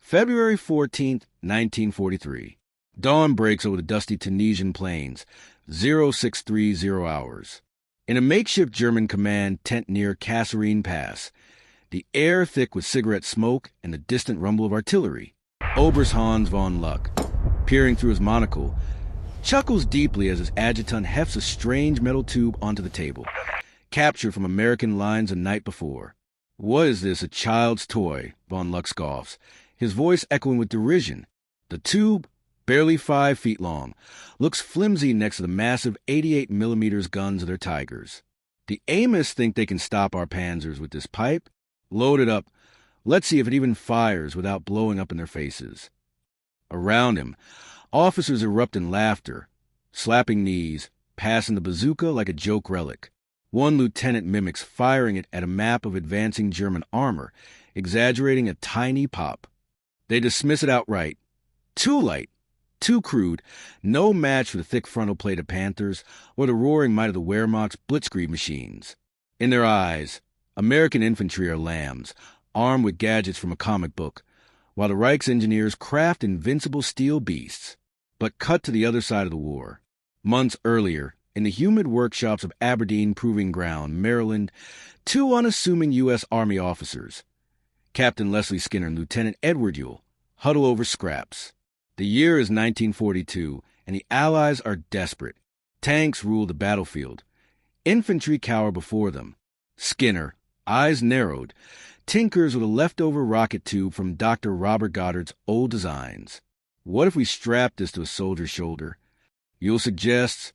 February 14th, 1943. Dawn breaks over the dusty Tunisian plains, 0630 hours. In a makeshift German command tent near Kasserine Pass, the air thick with cigarette smoke and the distant rumble of artillery. Oberst Hans von Luck, peering through his monocle, chuckles deeply as his adjutant hefts a strange metal tube onto the table, captured from American lines the night before. "What is this, a child's toy?" von Luck scoffs, his voice echoing with derision. The tube, barely 5 feet long, looks flimsy next to the massive 88mm guns of their Tigers. The Amists think they can stop our Panzers with this pipe. Load it up. Let's see if it even fires without blowing up in their faces. Around him, officers erupt in laughter, slapping knees, passing the bazooka like a joke relic. One lieutenant mimics firing it at a map of advancing German armor, exaggerating a tiny pop. They dismiss it outright. Too light, too crude, no match for the thick frontal plate of Panthers or the roaring might of the Wehrmacht's blitzkrieg machines. In their eyes, American infantry are lambs, armed with gadgets from a comic book, while the Reich's engineers craft invincible steel beasts. But cut to the other side of the war. Months earlier, in the humid workshops of Aberdeen Proving Ground, Maryland, 2 unassuming U.S. Army officers, Captain Leslie Skinner and Lieutenant Edward Ewell, huddle over scraps. The year is 1942, and the Allies are desperate. Tanks rule the battlefield. Infantry cower before them. Skinner, eyes narrowed, tinkers with a leftover rocket tube from Dr. Robert Goddard's old designs. What if we strapped this to a soldier's shoulder? Ewell suggests,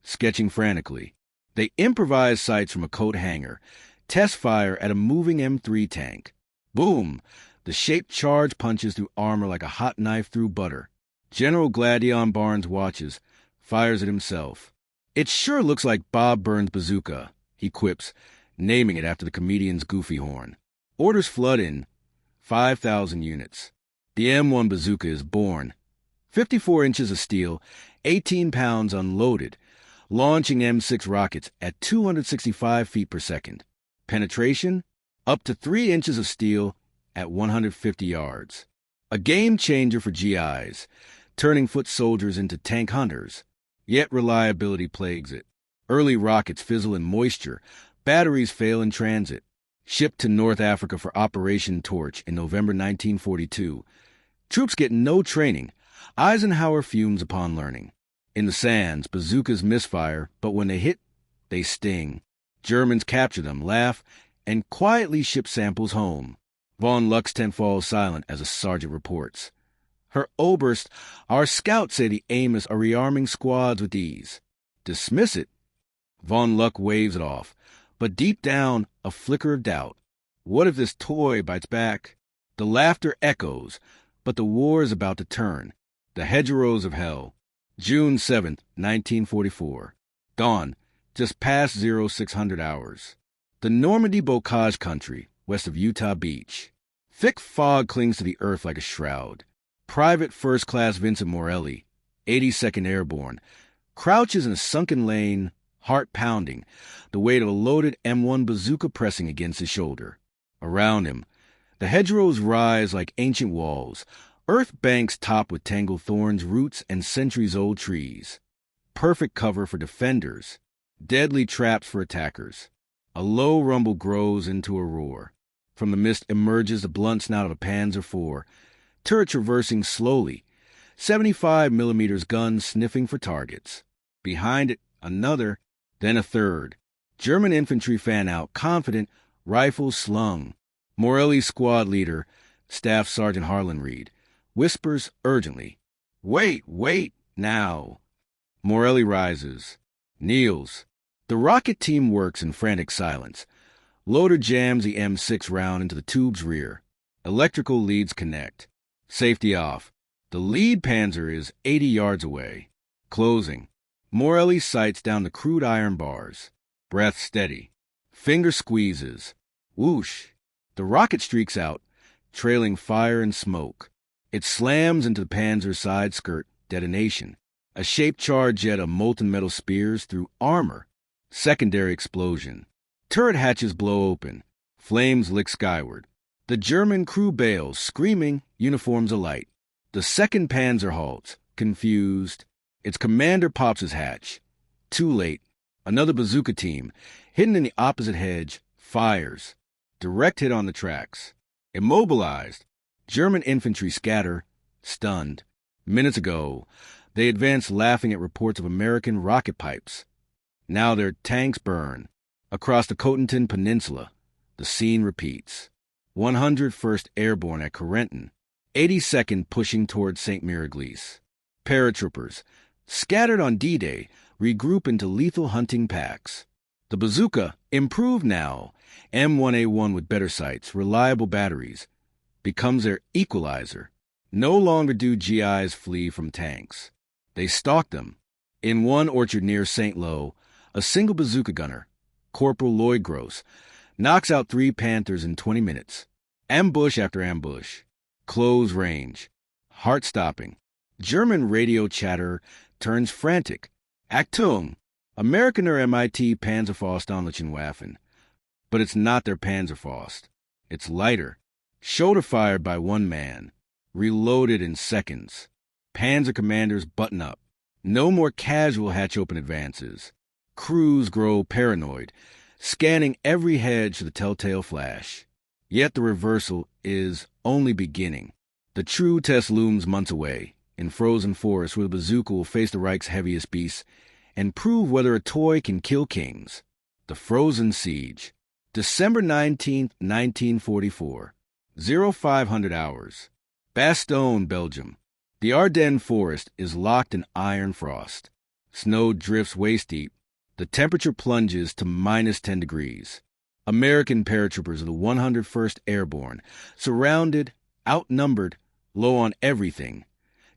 sketching frantically. They improvise sights from a coat hanger, test fire at a moving M3 tank. Boom! The shaped charge punches through armor like a hot knife through butter. General Gladion Barnes watches, fires it himself. "It sure looks like Bob Burns' bazooka," he quips, naming it after the comedian's goofy horn. Orders flood in, 5,000 units. The M1 Bazooka is born. 54 inches of steel, 18 pounds unloaded, launching M6 rockets at 265 feet per second. Penetration? Up to 3 inches of steel at 150 yards. A game changer for GIs, turning foot soldiers into tank hunters. Yet reliability plagues it. Early rockets fizzle in moisture, batteries fail in transit. Shipped to North Africa for Operation Torch in November 1942, troops get no training. Eisenhower fumes upon learning. In the sands, bazookas misfire, but when they hit, they sting. Germans capture them, laugh, and quietly ship samples home. Von Luck's tent falls silent as a sergeant reports. Her Oberst, "Our scouts say the Amists are rearming squads with these." Dismiss it. Von Luck waves it off, but deep down, a flicker of doubt. What if this toy bites back? The laughter echoes, but the war is about to turn. The hedgerows of hell. June 7th, 1944. Dawn, just past 0600 hours. The Normandy Bocage country, west of Utah Beach. Thick fog clings to the earth like a shroud. Private First Class Vincent Morelli, 82nd Airborne, crouches in a sunken lane, heart pounding, the weight of a loaded M1 Bazooka pressing against his shoulder. Around him, the hedgerows rise like ancient walls, earth banks topped with tangled thorns, roots, and centuries-old trees. Perfect cover for defenders, deadly traps for attackers. A low rumble grows into a roar. From the mist emerges the blunt snout of a Panzer IV, turret traversing slowly, 75mm gun sniffing for targets. Behind it, another, then a third. German infantry fan out, confident, rifles slung. Morelli's squad leader, Staff Sergeant Harlan Reed, whispers urgently, Wait, now." Morelli rises, kneels. The rocket team works in frantic silence. Loader jams the M6 round into the tube's rear. Electrical leads connect. Safety off. The lead Panzer is 80 yards away. Closing. Morelli sights down the crude iron bars. Breath steady. Finger squeezes. Whoosh. The rocket streaks out, trailing fire and smoke. It slams into the Panzer's side skirt. Detonation. A shaped charge jet of molten metal spears through armor. Secondary explosion. Turret hatches blow open. Flames lick skyward. The German crew bails, screaming, uniforms alight. The 2nd Panzer halts, confused. Its commander pops his hatch. Too late. Another bazooka team, hidden in the opposite hedge, fires. Direct hit on the tracks. Immobilized. German infantry scatter, stunned. Minutes ago, they advanced laughing at reports of American rocket pipes. Now their tanks burn. Across the Cotentin Peninsula, the scene repeats. 101st Airborne at Corentin, 82nd pushing toward St. Miraglise. Paratroopers, scattered on D-Day, regroup into lethal hunting packs. The bazooka, improved now, M1A1 with better sights, reliable batteries, becomes their equalizer. No longer do GIs flee from tanks. They stalk them. In one orchard near St. Lo, a single bazooka gunner, Corporal Lloyd Gross, knocks out 3 Panthers in 20 minutes. Ambush after ambush. Close range. Heart-stopping. German radio chatter turns frantic. Achtung! American or MIT Panzerfaust-Waffen. But it's not their Panzerfaust. It's lighter. Shoulder-fired by one man. Reloaded in seconds. Panzer commanders button up. No more casual hatch-open advances. Crews grow paranoid, scanning every hedge for the telltale flash. Yet the reversal is only beginning. The true test looms months away, in frozen forests where the bazooka will face the Reich's heaviest beasts and prove whether a toy can kill kings. The Frozen Siege. December 19th, 1944. 0500 hours. Bastogne, Belgium. The Ardennes forest is locked in iron frost. Snow drifts waist-deep. The temperature plunges to -10 degrees. American paratroopers of the 101st Airborne, surrounded, outnumbered, low on everything,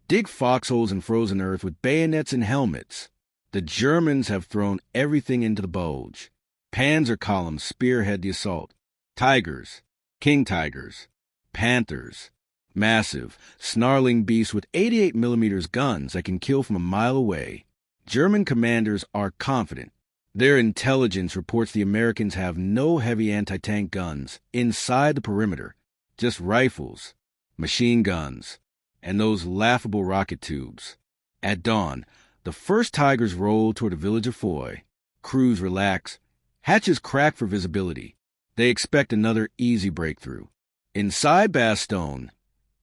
dig foxholes in frozen earth with bayonets and helmets. The Germans have thrown everything into the Bulge. Panzer columns spearhead the assault. Tigers, King Tigers, Panthers, massive, snarling beasts with 88mm guns that can kill from a mile away. German commanders are confident. Their intelligence reports the Americans have no heavy anti-tank guns inside the perimeter, just rifles, machine guns, and those laughable rocket tubes. At dawn, the first Tigers roll toward the village of Foy. Crews relax. Hatches crack for visibility. They expect another easy breakthrough. Inside Bastogne,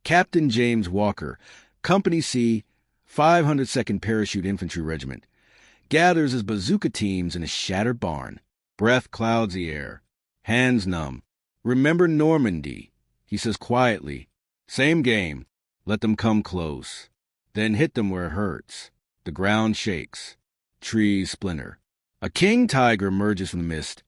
Captain James Walker, Company C, 502nd Parachute Infantry Regiment, gathers his bazooka teams in a shattered barn. Breath clouds the air. Hands numb. Remember Normandy, he says quietly. Same game. Let them come close. Then hit them where it hurts. The ground shakes. Trees splinter. A King Tiger emerges from the mist.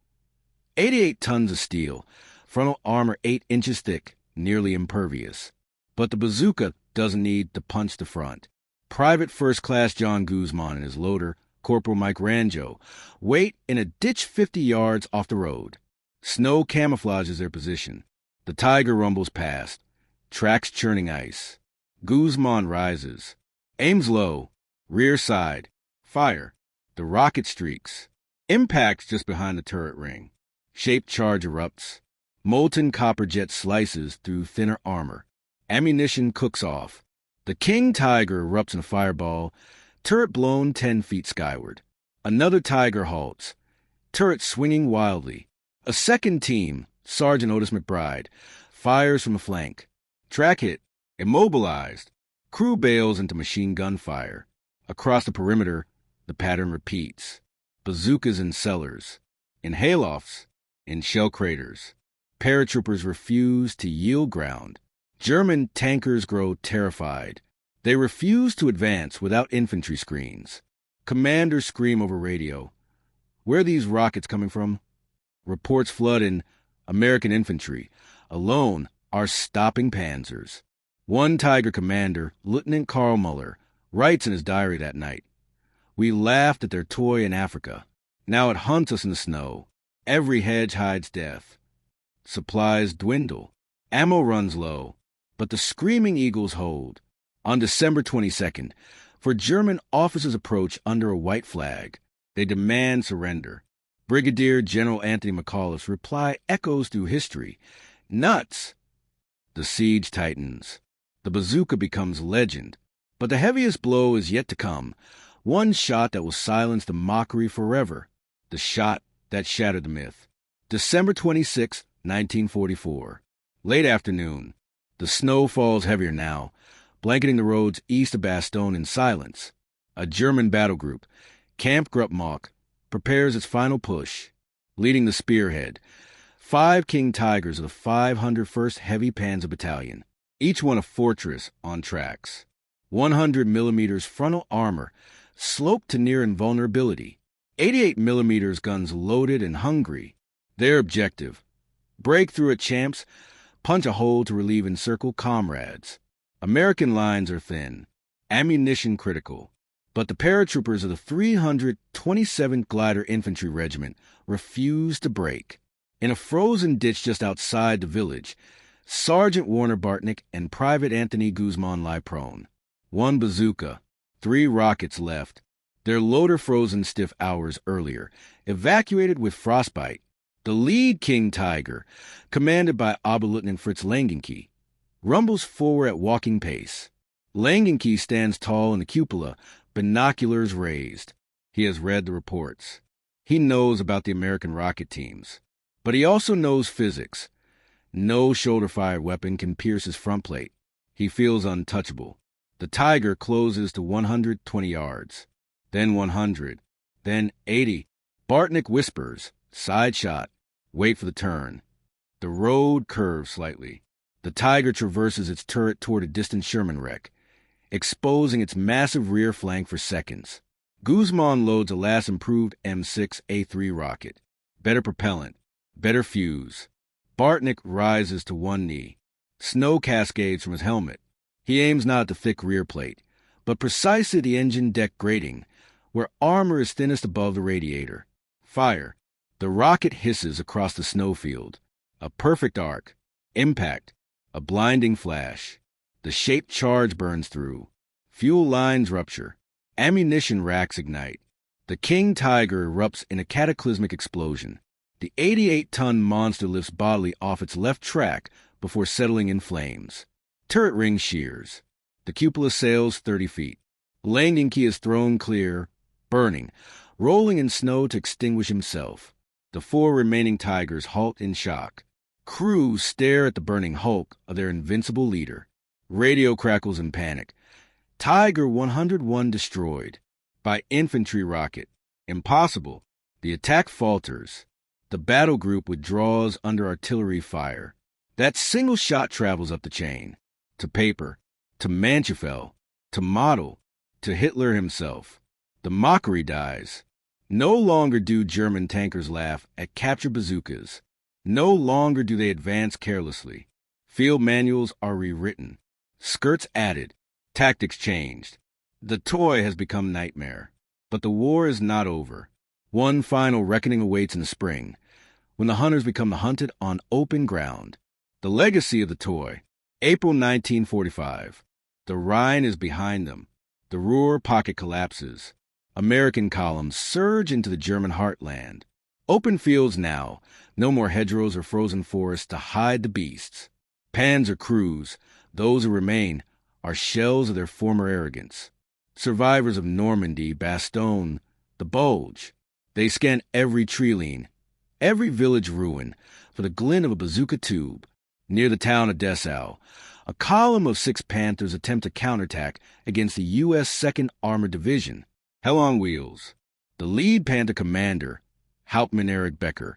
88 tons of steel. Frontal armor 8 inches thick, nearly impervious. But the bazooka doesn't need to punch the front. Private First Class John Guzman and his loader, Corporal Mike Ranjo, wait in a ditch 50 yards off the road. Snow camouflages their position. The Tiger rumbles past. Tracks churning ice. Guzman rises. Aims low. Rear side. Fire. The rocket streaks. Impacts just behind the turret ring. Shaped charge erupts. Molten copper jet slices through thinner armor. Ammunition cooks off. The King Tiger erupts in a fireball. Turret blown 10 feet skyward. Another Tiger halts. Turret swinging wildly. A second team, Sergeant Otis McBride, fires from a flank. Track hit. Immobilized. Crew bails into machine gun fire. Across the perimeter, the pattern repeats. Bazookas in cellars. In haylofts. In shell craters. Paratroopers refuse to yield ground. German tankers grow terrified. They refuse to advance without infantry screens. Commanders scream over radio. Where are these rockets coming from? Reports flood in. American infantry, alone, are stopping panzers. One Tiger commander, Lieutenant Carl Muller, writes in his diary that night, "We laughed at their toy in Africa. Now it hunts us in the snow. Every hedge hides death. Supplies dwindle. Ammo runs low. But the screaming eagles hold." On December 22nd, for German officers approach under a white flag. They demand surrender. Brigadier General Anthony McAuliffe's reply echoes through history. Nuts! The siege tightens. The bazooka becomes legend. But the heaviest blow is yet to come. One shot that will silence the mockery forever. The shot that shattered the myth. December 26, 1944. Late afternoon. The snow falls heavier now, blanketing the roads east of Bastogne in silence. A German battle group, Camp Gruppmach, prepares its final push. Leading the spearhead, 5 King Tigers of the 501st Heavy Panzer Battalion, each one a fortress on tracks. 100 millimeters frontal armor, sloped to near invulnerability. 88 millimeters guns loaded and hungry. Their objective: break through at Champs, punch a hole to relieve encircled comrades. American lines are thin, ammunition critical, but the paratroopers of the 327th Glider Infantry Regiment refuse to break. In a frozen ditch just outside the village, Sergeant Warner Bartnick and Private Anthony Guzman lie prone. 1 bazooka, 3 rockets left, their loader frozen stiff hours earlier, evacuated with frostbite. The lead King Tiger, commanded by Oberleutnant Fritz Langenke, rumbles forward at walking pace. Langenke stands tall in the cupola, binoculars raised. He has read the reports. He knows about the American rocket teams. But he also knows physics. No shoulder-fired weapon can pierce his front plate. He feels untouchable. The Tiger closes to 120 yards. Then 100. Then 80. Bartnick whispers, side shot. Wait for the turn. The road curves slightly. The Tiger traverses its turret toward a distant Sherman wreck, exposing its massive rear flank for seconds. Guzman loads a last improved M6A3 rocket. Better propellant, better fuse. Bartnick rises to one knee. Snow cascades from his helmet. He aims not at the thick rear plate, but precisely at the engine deck grating, where armor is thinnest above the radiator. Fire. The rocket hisses across the snowfield. A perfect arc. Impact. A blinding flash. The shaped charge burns through. Fuel lines rupture. Ammunition racks ignite. The King Tiger erupts in a cataclysmic explosion. The 88-ton monster lifts bodily off its left track before settling in flames. Turret ring shears. The cupola sails 30 feet. Langenke is thrown clear, burning, rolling in snow to extinguish himself. The 4 remaining Tigers halt in shock. Crews stare at the burning hulk of their invincible leader. Radio crackles in panic. Tiger 101 destroyed. By infantry rocket. Impossible. The attack falters. The battle group withdraws under artillery fire. That single shot travels up the chain. To Paper. To Manchefeld. To Model. To Hitler himself. The mockery dies. No longer do German tankers laugh at captured bazookas. No longer do they advance carelessly. Field manuals are rewritten. Skirts added. Tactics changed. The toy has become nightmare. But the war is not over. One final reckoning awaits in the spring, when the hunters become the hunted on open ground. The legacy of the toy. April 1945. The Rhine is behind them. The Ruhr pocket collapses. American columns surge into the German heartland. Open fields now, no more hedgerows or frozen forests to hide the beasts. Panzer crews, those who remain, are shells of their former arrogance. Survivors of Normandy, Bastogne, the Bulge. They scan every tree lean, every village ruin, for the glint of a bazooka tube. Near the town of Dessau, a column of 6 Panthers attempt a counterattack against the U.S. 2nd Armored Division. Hell on wheels. The lead Panther commander, Hauptmann Erich Becker,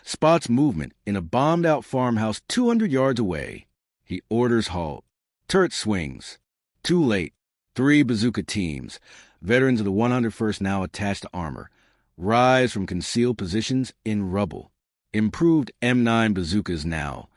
spots movement in a bombed-out farmhouse 200 yards away. He orders halt. Turret swings. Too late. 3 bazooka teams, veterans of the 101st now attached to armor, rise from concealed positions in rubble. Improved M9 bazookas now.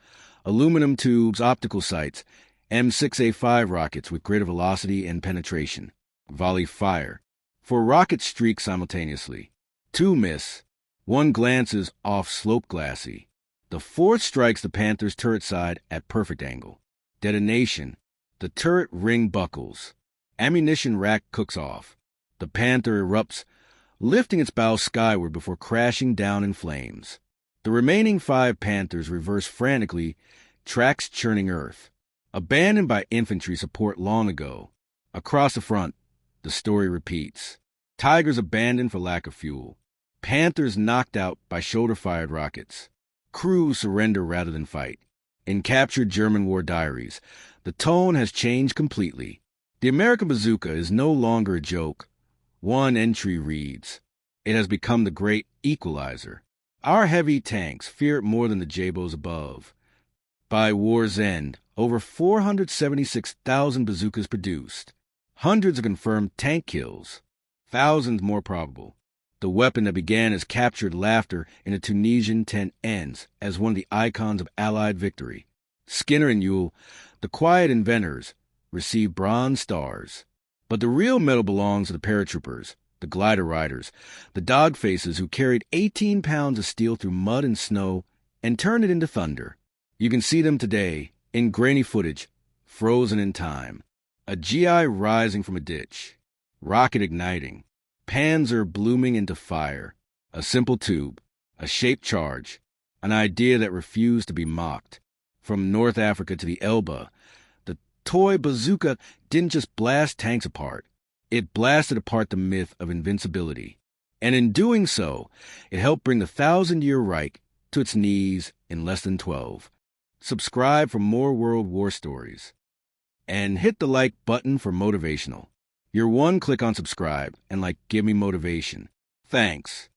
Aluminum tubes, optical sights, M6A5 rockets with greater velocity and penetration. Volley fire. 4 rockets streak simultaneously. 2 miss. 1 glances off slope glassy. The 4th strikes the Panther's turret side at perfect angle. Detonation. The turret ring buckles. Ammunition rack cooks off. The Panther erupts, lifting its bow skyward before crashing down in flames. The remaining 5 Panthers reverse frantically, tracks churning earth. Abandoned by infantry support long ago, across the front, the story repeats. Tigers abandoned for lack of fuel. Panthers knocked out by shoulder-fired rockets. Crews surrender rather than fight. In captured German war diaries, the tone has changed completely. The American bazooka is no longer a joke. One entry reads, "It has become the great equalizer." Our heavy tanks fear it more than the Jabos above. By war's end, over 476,000 bazookas produced. Hundreds of confirmed tank kills. Thousands more probable. The weapon that began as captured laughter in a Tunisian tent ends as one of the icons of Allied victory. Skinner and Ewell, the quiet inventors, receive bronze stars. But the real medal belongs to the paratroopers, the glider riders, the dog faces who carried 18 pounds of steel through mud and snow and turned it into thunder. You can see them today, in grainy footage, frozen in time. A GI rising from a ditch, rocket igniting, Panzer blooming into fire, a simple tube, a shaped charge, an idea that refused to be mocked. From North Africa to the Elbe, the toy bazooka didn't just blast tanks apart, it blasted apart the myth of invincibility. And in doing so, it helped bring the 1,000-year Reich to its knees in less than 12. Subscribe for more World War stories. And hit the like button for motivational. Your one click on subscribe and give me motivation. Thanks.